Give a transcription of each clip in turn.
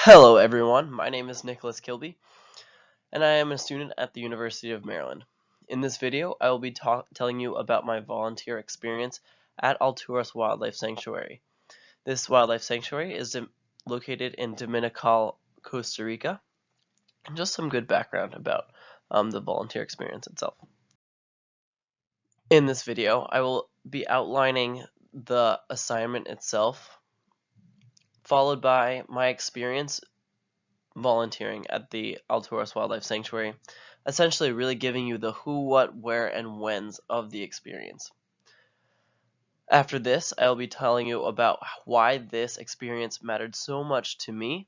Hello everyone, my name is Nicholas Kilby, and I am a student at the University of Maryland. In this video, I will be telling you about my volunteer experience at Alturas Wildlife Sanctuary. This wildlife sanctuary is located in Dominical, Costa Rica. And just some good background about the volunteer experience itself. In this video, I will be outlining the assignment itself, followed by my experience volunteering at the Alturas Wildlife Sanctuary, essentially really giving you the who, what, where, and whens of the experience. After this, I will be telling you about why this experience mattered so much to me,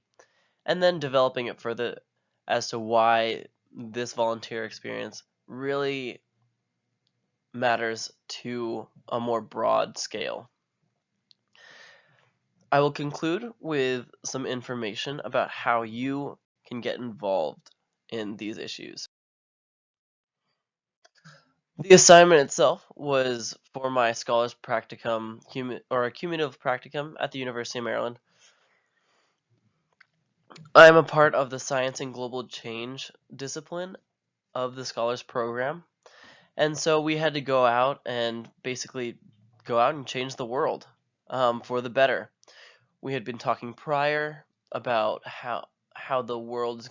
and then developing it further as to why this volunteer experience really matters to a more broad scale. I will conclude with some information about how you can get involved in these issues. The assignment itself was for my Scholars Practicum, or a cumulative practicum at the University of Maryland. I am a part of the Science and Global Change discipline of the Scholars Program, and so we had to go out and basically go out and change the world for the better. We had been talking prior about how the world is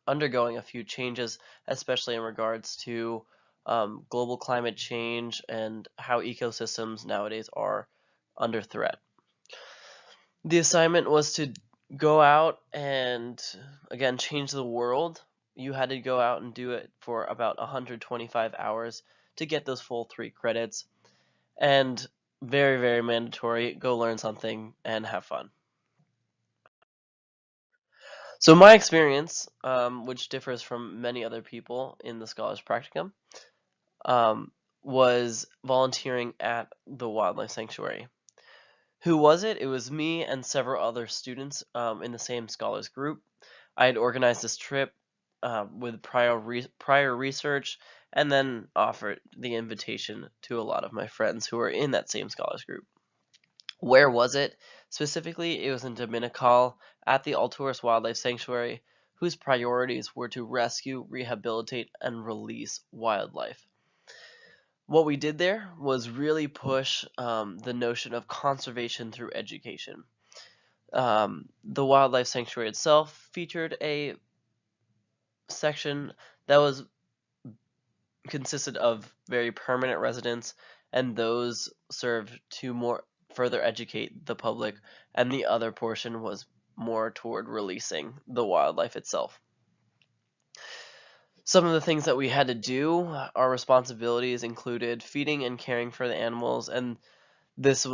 undergoing a few changes, especially in regards to global climate change and how ecosystems nowadays are under threat. The assignment was to go out and, again, change the world. You had to go out and do it for about 125 hours to get those full 3 credits. And very, very mandatory, go learn something and have fun. So my experience, which differs from many other people in the Scholars Practicum, was volunteering at the Wildlife Sanctuary. Who was it? It was me and several other students in the same scholars group. I had organized this trip with prior research and then offered the invitation to a lot of my friends who were in that same scholars group. Where was it? Specifically, it was in Dominical at the Alturas Wildlife Sanctuary, whose priorities were to rescue, rehabilitate, and release wildlife. What we did there was really push the notion of conservation through education. The wildlife sanctuary itself featured a section that was consisted of very permanent residents, and those served to further educate the public, and the other portion was more toward releasing the wildlife itself. Some of the things that we had to do, our responsibilities included feeding and caring for the animals, and this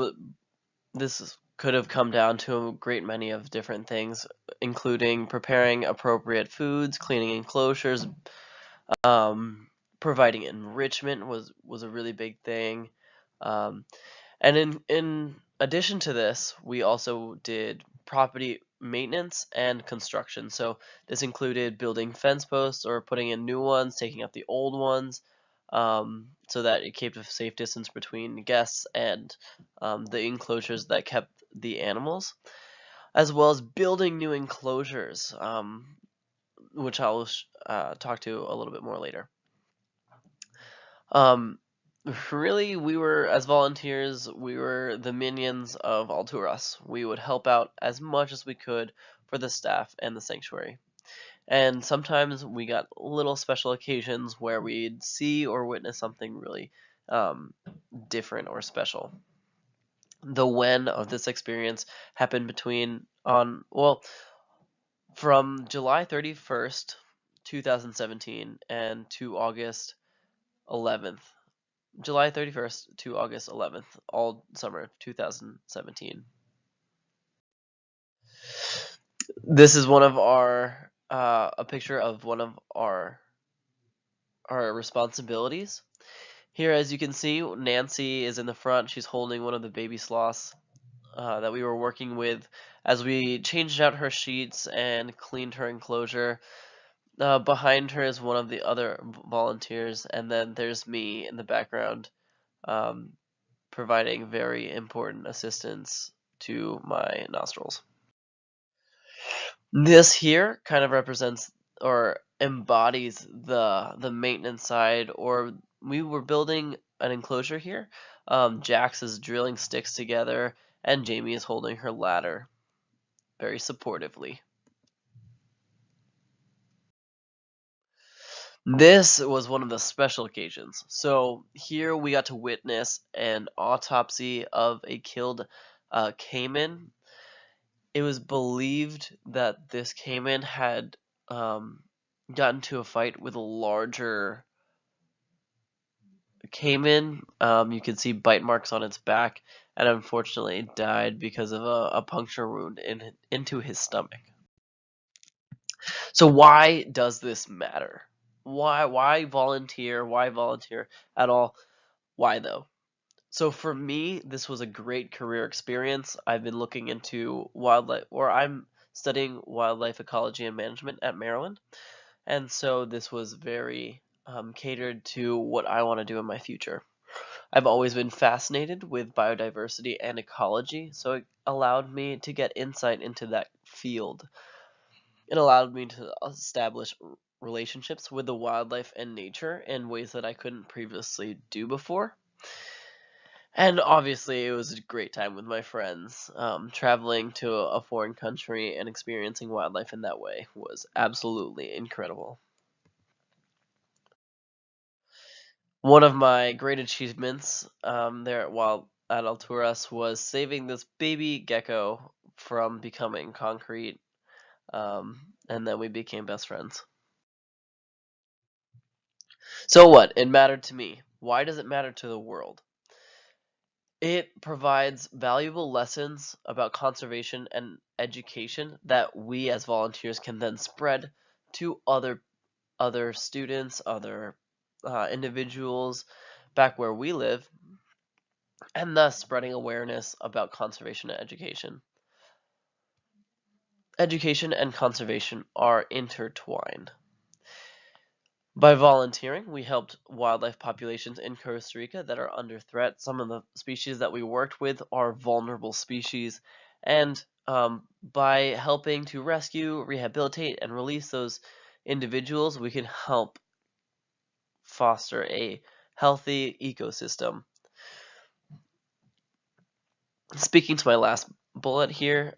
could have come down to a great many of different things, including preparing appropriate foods, cleaning enclosures, providing enrichment was a really big thing. And in addition to this, we also did property maintenance and construction. So this included building fence posts or putting in new ones, taking out the old ones, so that it kept a safe distance between guests and the enclosures that kept the animals, as well as building new enclosures, which I'll talk to a little bit more later. Really, as volunteers, we were the minions of Alturas. We would help out as much as we could for the staff and the sanctuary. And sometimes we got little special occasions where we'd see or witness something really different or special. The when of this experience happened from July 31st, 2017 and to August 11th. July 31st to August 11th, all summer of 2017. This is a picture of one of our responsibilities. Here, as you can see, Nancy is in the front. She's holding one of the baby sloths that we were working with as we changed out her sheets and cleaned her enclosure. Behind her is one of the other volunteers, and then there's me in the background, providing very important assistance to my nostrils. This here kind of represents or embodies the maintenance side, or we were building an enclosure here. Jax is drilling sticks together, and Jamie is holding her ladder very supportively. This was one of the special occasions. So here we got to witness an autopsy of a killed caiman. It was believed that this caiman had um, gotten into a fight with a larger caiman. You could see bite marks on its back, and unfortunately died because of a puncture wound into his stomach. So why does this matter? Why volunteer? Why volunteer at all? Why though? So for me, this was a great career experience. I've been looking into wildlife, or I'm studying wildlife ecology and management at Maryland, and so this was very catered to what I want to do in my future. I've always been fascinated with biodiversity and ecology, so it allowed me to get insight into that field. It allowed me to establish relationships with the wildlife and nature in ways that I couldn't previously do before. And obviously, it was a great time with my friends. Traveling to a foreign country and experiencing wildlife in that way was absolutely incredible. One of my great achievements there while at Alturas was saving this baby gecko from becoming concrete, and then we became best friends. So what? It mattered to me. Why does it matter to the world? It provides valuable lessons about conservation and education that we as volunteers can then spread to other students, other individuals back where we live, and thus spreading awareness about conservation and education. Education and conservation are intertwined. By volunteering, we helped wildlife populations in Costa Rica that are under threat. Some of the species that we worked with are vulnerable species, and by helping to rescue, rehabilitate, and release those individuals, we can help foster a healthy ecosystem. Speaking to my last bullet here,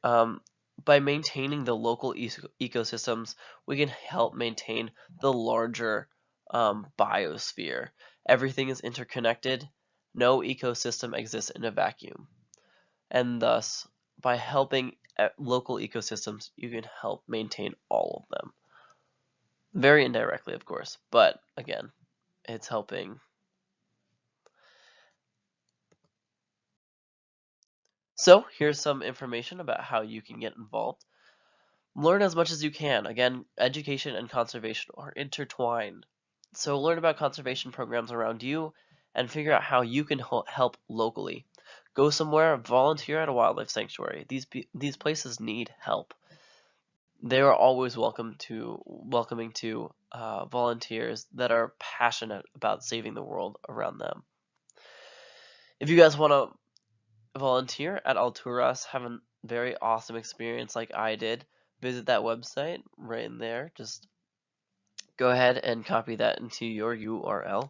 by maintaining the local ecosystems, we can help maintain the larger biosphere. Everything is interconnected. No ecosystem exists in a vacuum. And thus, by helping local ecosystems, you can help maintain all of them. Very indirectly, of course, but again, it's helping. So, here's some information about how you can get involved. Learn as much as you can. Again, education and conservation are intertwined. So learn about conservation programs around you and figure out how you can help locally. Go somewhere, volunteer at a wildlife sanctuary. These places need help. They are always welcoming to volunteers that are passionate about saving the world around them. If you guys want to volunteer at Alturas, have a very awesome experience like I did, visit that website right in there. Just go ahead and copy that into your URL.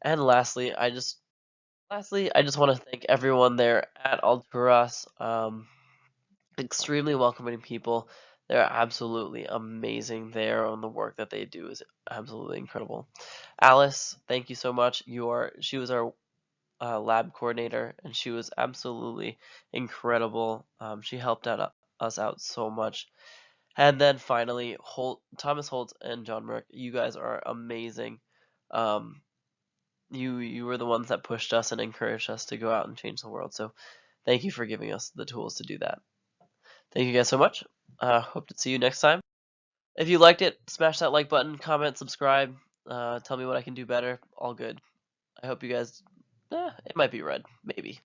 And lastly, I just want to thank everyone there at Alturas. Extremely welcoming people. They're absolutely amazing there, and the work that they do is absolutely incredible. Alice, thank you so much. She was our lab coordinator, and she was absolutely incredible. She helped us out so much. And then finally, Thomas Holt and John Merck, you guys are amazing. Um, you were the ones that pushed us and encouraged us to go out and change the world. So thank you for giving us the tools to do that. Thank you guys so much. Hope to see you next time. If you liked it, smash that like button, comment, subscribe. Tell me what I can do better. All good. I hope you guys. It might be red, maybe.